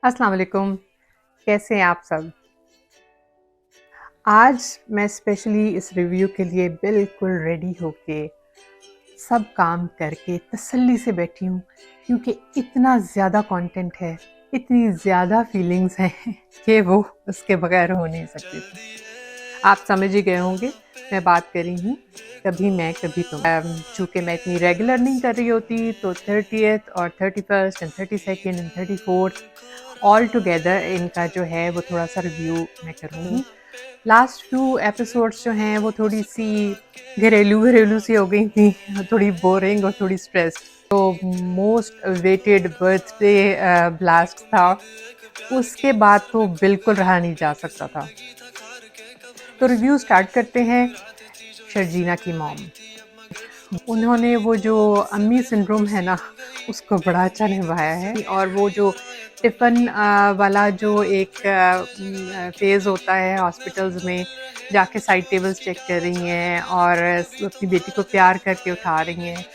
अस्सलाम वालेकुम, कैसे हैं आप सब? आज मैं स्पेशली इस रिव्यू के लिए बिल्कुल रेडी होके सब काम करके तसल्ली से बैठी हूँ क्योंकि इतना ज़्यादा कंटेंट है, इतनी ज़्यादा फीलिंग्स हैं कि वो उसके बगैर हो नहीं सकती थी। आप समझ ही गए होंगे, मैं बात कर रही हूँ कभी मैं कभी तुम। चूँकि मैं इतनी रेगुलर नहीं कर रही होती तो 30th और 31st and 32nd and 34th all together इनका जो है वो थोड़ा-सा रिव्यू मैं करूँगी। लास्ट फ्यू एपिसोड्स जो हैं वो थोड़ी-सी घरेलू-घरेलू सी हो गई थी, थोड़ी बोरिंग और थोड़ी स्ट्रेस्ड। तो मोस्ट अवेटेड बर्थडे ब्लास्ट था, उसके बाद तो बिल्कुल रहा नहीं जा सकता था। तो रिव्यू स्टार्ट करते हैं शर्जीना की मॉम। उन्होंने वो जो अम्मी सिंड्रोम है ना, उसको बड़ा अच्छा निभाया है। और वो जो टिफ़िन वाला जो एक फ़ेज़ होता है हॉस्पिटल्स में, जाके साइड टेबल्स चेक कर रही हैं और अपनी बेटी को प्यार करके उठा रही हैं।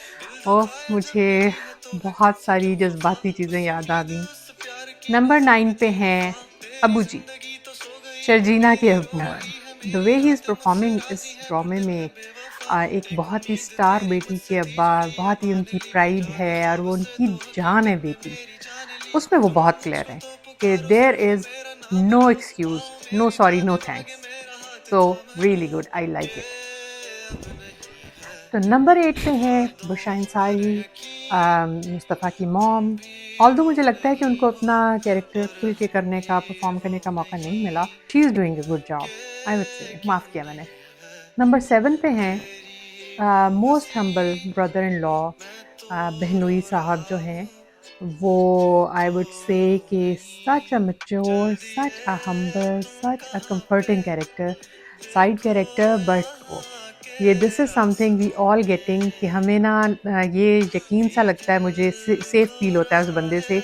ओह! मुझे बहुत सारी जज़्बाती चीज़ें याद आ गईं। नंबर 9 पे हैं अबू जी, शर्जीना के Abu. The way he is performing इस ड्रामे में एक बहुत ही स्टार बेटी के अब्बा, बहुत ही उनकी प्राइड है और वो उनकी जान है बेटी। उसमें वो बहुत क्लियर है कि there is no excuse, no sorry, no thanks. So really good, I like it. तो नंबर 8 पे है बुशरा अंसारी, मुस्तफ़ा की मॉम। ऑल्दो मुझे लगता है कि उनको अपना कैरेक्टर खुल के करने का, परफॉर्म करने का मौका नहीं मिला। She is doing a good job, I would say, माफ़ किया मैंने। नंबर 7 पे हैं most humble brother in law, बहनोई साहब जो हैं, वो आई वुड से कि such a mature, such a humble, such a comforting character, side character, but ये this is something we all getting कि हमें ना ये यकीन सा लगता है, मुझे सेफ फील होता है उस बंदे से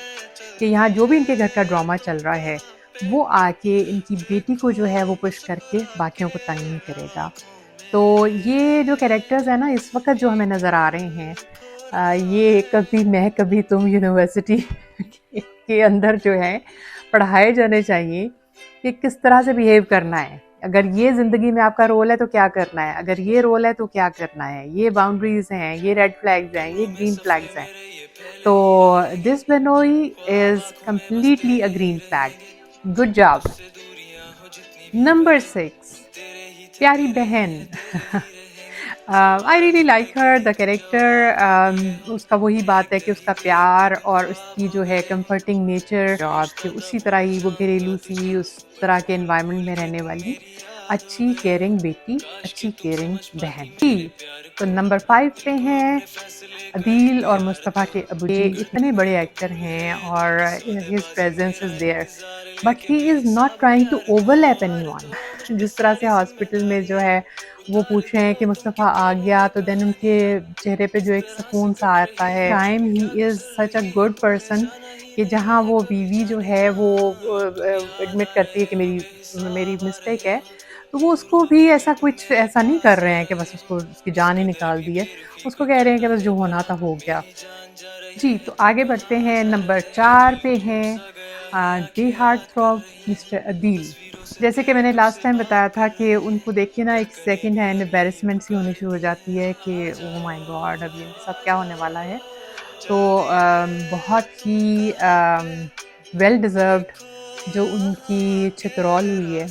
कि यहाँ जो भी इनके घर का ड्रामा चल रहा है, वो आके इनकी बेटी को जो है वो पुश करके बाकियों को तंग नहीं करेगा। तो ये जो कैरेक्टर्स हैं ना इस वक़्त जो हमें नज़र आ रहे हैं, ये कभी मैं कभी तुम यूनिवर्सिटी के अंदर जो है पढ़ाए जाने चाहिए कि किस तरह से बिहेव करना है। अगर ये ज़िंदगी में आपका रोल है तो क्या करना है, अगर ये रोल है तो क्या करना है, ये बाउंड्रीज़ हैं, ये रेड फ्लैग्स हैं, ये ग्रीन फ्लैग्स हैं। तो this Benoy is completely a green flag. Good job. Number 6, प्यारी बहन। I really like her the character. उसका वही बात है कि उसका प्यार और उसकी जो है कंफर्टिंग नेचर, जॉब के उसी तरह ही वो घरेलू सी उस तरह के एनवायरनमेंट में रहने वाली अच्छी केयरिंग बेटी, अच्छी केयरिंग बहन थी। तो नंबर 5 पे हैं अदील और मुस्तफ़ा के अबू जी। इतने बड़े एक्टर हैं और his presence is there, but he is not trying to overlap anyone. जिस तरह से हॉस्पिटल में जो है वो पूछ रहे हैं कि मुस्तफ़ा आ गया, तो देन उनके चेहरे पे जो एक सुकून सा आता है। Time he is such a good person कि जहाँ वो बीवी जो है वो एडमिट करती है कि मेरी मेरी मिस्टेक है, तो वो उसको भी ऐसा कुछ ऐसा नहीं कर रहे हैं कि बस उसको उसकी जान ही निकाल दी है। उसको कह रहे हैं कि बस जो होना था हो गया। जी, तो आगे बढ़ते हैं। नंबर 4 पे हैं the heart throb mister Adeel. जैसे कि मैंने लास्ट टाइम बताया था कि उनको देख के ना एक सेकंड हैंड एम्बैरेसमेंट सी होनी शुरू हो जाती है कि ओह माय गॉड! अभी इनके साथ क्या होने वाला है। तो बहुत ही वेल डिज़र्व्ड जो उनकी चितरौल हुई है।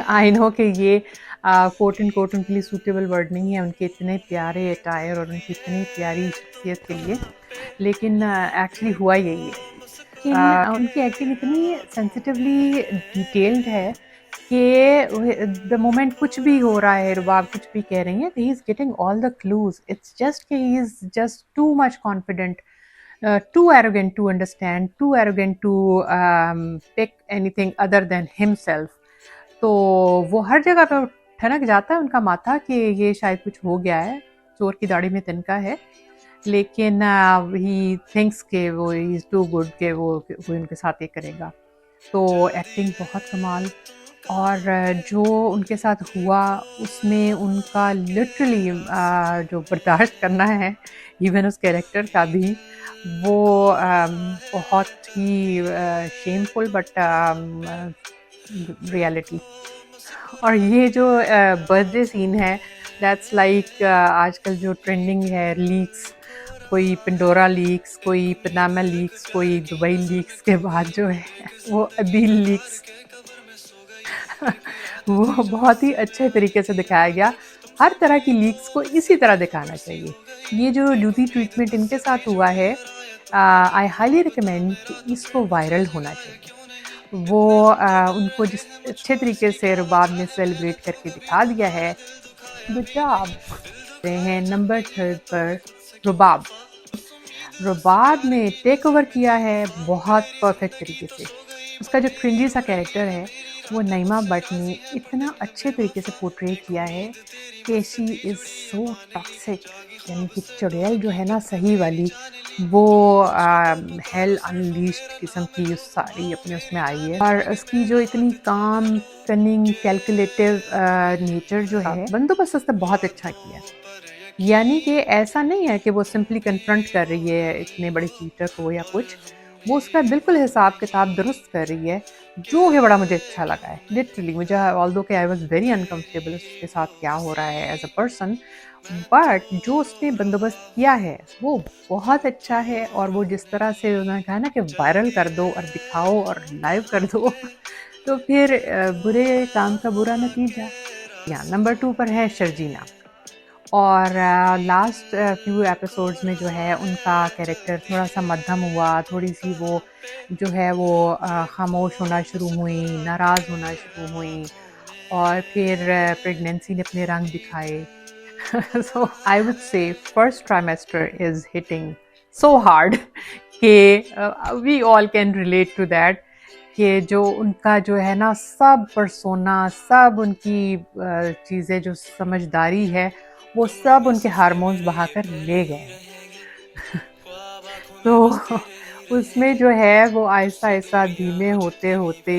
आई नो कि ये कोट एंड कोट उनके लिए सूटेबल वर्ड नहीं है, उनके इतने प्यारे अटायर और उनकी इतनी प्यारी शख्सियत के लिए, लेकिन एक्चुअली हुआ यही है। उनकी एक्टिंग इतनी सेंसिटिवली डिटेल्ड है कि द मोमेंट कुछ भी हो रहा है, रुबाब कुछ भी कह रही हैं, he is getting all the clues. It's just कि he is just too much confident, too arrogant to understand, too arrogant to pick anything other than himself. तो वो हर जगह पे ठनक जाता है उनका माथा कि ये शायद कुछ हो गया है, चोर की दाढ़ी में तिनका है, लेकिन ही थिंक्स कि वो ही इज़ टू गुड कि वो उनके साथ ये करेगा। तो एक्टिंग बहुत कमाल, और जो उनके साथ हुआ उसमें उनका लिटरली जो बर्दाश्त करना है इवन उस कैरेक्टर का भी वो बहुत ही शेमफुल बट रियलिटी। और ये जो बर्थडे सीन है दैट्स लाइक आजकल जो ट्रेंडिंग है लीक्स, कोई पिंडोरा लीक्स, कोई पनामा लीक्स, कोई दुबई लीक्स के बाद जो है वो अदील लीक्स वो बहुत ही अच्छे तरीके से दिखाया गया। हर तरह की लीक्स को इसी तरह दिखाना चाहिए। ये जो ड्यूटी ट्रीटमेंट इनके साथ हुआ है आई हाईली रिकमेंड कि इसको वायरल होना चाहिए। वो उनको जिस अच्छे तरीके से रुबाब ने सेलिब्रेट करके दिखा दिया है। Good job. हैं नंबर 3 पर रुबाब। रुबाब ने टेक ओवर किया है बहुत परफेक्ट तरीके से। उसका जो क्रिंजी सा कैरेक्टर है वो नईमा भट्ट ने इतना अच्छे तरीके से पोर्ट्रे किया है कि शी इज़ सो टॉक्सिक, यानी कि चुड़ैल जो है ना सही वाली वो हेल अनलीश्ड किस्म की उस सारी अपने उसमें आई है। और उसकी जो इतनी काम कनिंग कैलकुलेटिव नेचर जो है बंदोबस्त उसने बहुत अच्छा किया। यानी कि ऐसा नहीं है कि वो सिंपली कन्फ्रंट कर रही है इतने बड़े चीटर को या कुछ, वो उसका बिल्कुल हिसाब किताब दुरुस्त कर रही है, जो कि बड़ा मुझे अच्छा लगा है। लिटरली मुझे ऑल्दो कि आई वाज वेरी अनकंफर्टेबल उसके साथ क्या हो रहा है एज अ पर्सन, बट जो उसने बंदोबस्त किया है वो बहुत अच्छा है। और वो जिस तरह से उन्होंने कहा ना कि वायरल कर दो और दिखाओ और लाइव कर दो तो फिर बुरे काम का बुरा नतीजा। या नंबर 2 पर है शर्जीना। और लास्ट फ्यू एपिसोड्स में जो है उनका कैरेक्टर थोड़ा सा मध्यम हुआ, थोड़ी सी वो जो है वो खामोश होना शुरू हुई, नाराज़ होना शुरू हुई और फिर प्रेगनेंसी ने अपने रंग दिखाए। So I would say first trimester is hitting so hard कि we all can relate to that कि जो उनका जो है ना सब पर्सोना, सब उनकी चीज़ें जो समझदारी है वो सब उनके हार्मोन्स बहाकर ले गए। तो उसमें जो है वो आहिस्ता-आहिस्ता धीमे होते-होते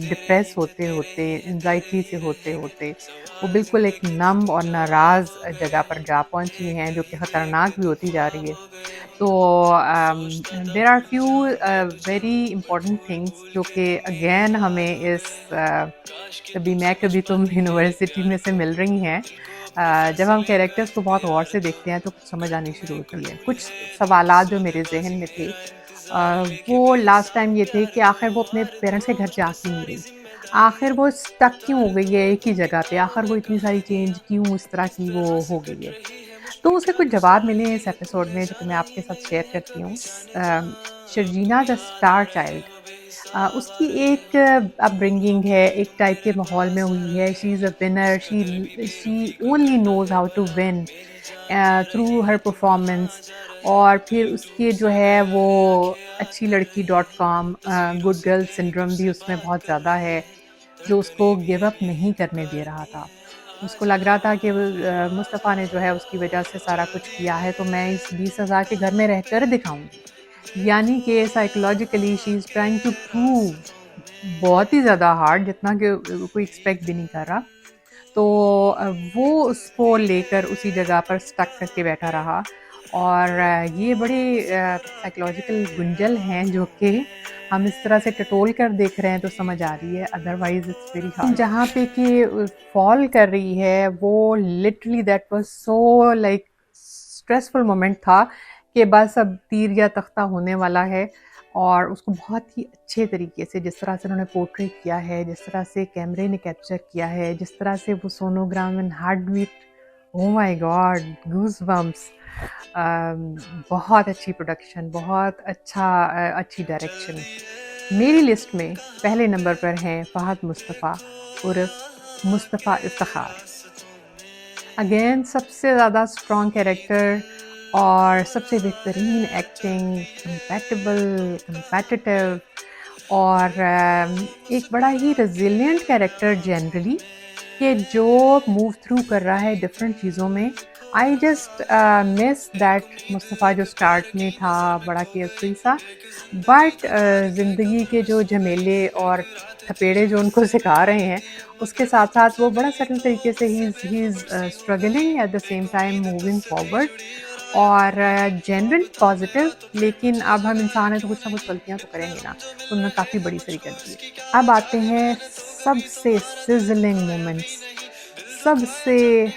डिप्रेस होते-होते, एंग्ज़ायटी से होते-होते वो बिल्कुल एक नम और नाराज़ जगह पर जा पहुँची हैं जो कि ख़तरनाक भी होती जा रही है। तो there are few very important things जो कि अगेन हमें इस कभी मैं कभी तुम यूनिवर्सिटी में से मिल रही हैं। जब हम कैरेक्टर्स को बहुत गौर से देखते हैं तो कुछ समझ आनी शुरू होती है। कुछ सवालात जो मेरे ज़हन में थे वो लास्ट टाइम ये थे कि आखिर वो अपने पेरेंट्स के घर जा क्यों नहीं रही? आखिर वो स्टक क्यों हो गई है एक ही जगह पे? आखिर वो इतनी सारी चेंज क्यों इस तरह की वो हो गई है? तो उसके कुछ जवाब मिले इस एपिसोड में जो कि मैं आपके साथ शेयर करती हूँ। शर्जीना द स्टार चाइल्ड, उसकी एक अपब्रिंगिंग है, एक टाइप के माहौल में हुई है। She is a winner, she only knows how to win through her performance. और फिर उसके जो है वो अच्छी लड़की dot com good girl syndrome भी उसमें बहुत ज़्यादा है, जो उसको गिव अप नहीं करने दे रहा था। उसको लग रहा था कि मुस्तफ़ा ने जो है उसकी वजह से सारा कुछ किया है तो मैं इस 20,000 के घर में रहकर दिखाऊँगी। यानी कि psychologically she is trying to prove, बहुत ही ज़्यादा हार्ड जितना कि कोई एक्सपेक्ट भी नहीं कर रहा। तो वो उसको लेकर उसी जगह पर स्टक करके बैठा रहा। और ये बड़े साइकोलॉजिकल गुंजल हैं जो कि हम इस तरह से टटोल कर देख रहे हैं तो समझ आ रही है, अदरवाइज इट्स वेरी हार्ड। जहाँ पे कि फॉल कर रही है वो literally that was so like stressful moment था कि बस अब तीर या तख्ता होने वाला है। और उसको बहुत ही अच्छे तरीके से जिस तरह से उन्होंने पोर्ट्रे किया है, जिस तरह से कैमरे ने कैप्चर किया है, जिस तरह से वो sonogram and heart beat, oh my god, goose bumps. बहुत अच्छी प्रोडक्शन, बहुत अच्छा अच्छी डायरेक्शन। मेरी लिस्ट में पहले नंबर पर हैं फ़हद मुस्तफ़ा उर्फ मुस्तफ़ा इफ्तिखार। अगेन सबसे ज़्यादा स्ट्रॉन्ग कैरेक्टर और सबसे बेहतरीन एक्टिंग, कम्पैटिटिव और एक बड़ा ही रेजिलिएंट कैरेक्टर जनरली कि जो मूव थ्रू कर रहा है डिफरेंट चीज़ों में। I just miss that Mustafa जो स्टार्ट में था बड़ा केयरफ्री सा, बट ज़िंदगी के जो झमेले और थपेड़े जो उनको सिखा रहे हैं, उसके साथ साथ वो बड़ा सटल तरीके से he is struggling at the same time moving forward और जनरल पॉजिटिव। लेकिन अब हम इंसान हैं तो कुछ ना कुछ गलतियाँ तो करेंगे ना, तो उन्होंने काफ़ी बड़ी सही कर दी है। अब आते हैं सबसे सिजलिंग मोमेंट्स, सबसे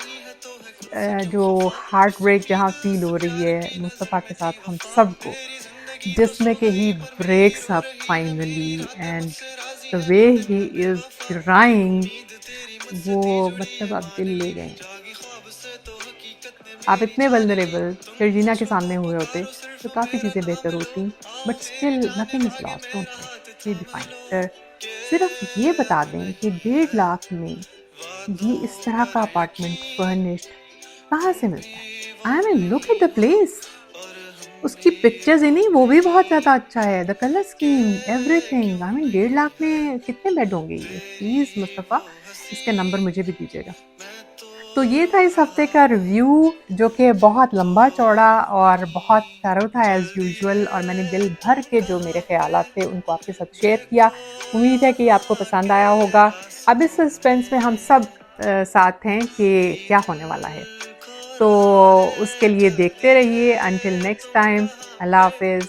जो हार्ट ब्रेक जहाँ फील हो रही है मुस्तफ़ा के साथ हम सबको, जिसमें कि he breaks up finally and the way he is crying, वो मतलब आप दिल ले गए हैं। आप इतने वल्नरेबल शर्जीना के सामने हुए होते तो काफ़ी चीज़ें बेहतर होती, but still nothing is lost, don't worry, be fine. सिर्फ ये बता दें कि 1.5 लाख में ये इस तरह का अपार्टमेंट फर्निश्ड कहाँ से मिलता है? I mean look at the place, उसकी पिक्चर्स ही नहीं वो भी बहुत ज़्यादा अच्छा है, the colour scheme everything. I mean 1.5 lakh में कितने बेड होंगे ये? प्लीज़ मुस्तफ़ा इसके नंबर मुझे भी दीजिएगा। तो ये था इस हफ्ते का रिव्यू, जो कि बहुत लंबा चौड़ा और बहुत थरो था एज़ यूजुअल, और मैंने दिल भर के जो मेरे ख़यालात थे उनको आपके साथ शेयर किया। उम्मीद है कि आपको पसंद आया होगा। अब इस सस्पेंस में हम सब साथ हैं कि क्या होने वाला है, तो उसके लिए देखते रहिए। अंटिल नेक्स्ट टाइम, अल्लाह हाफ़िज़।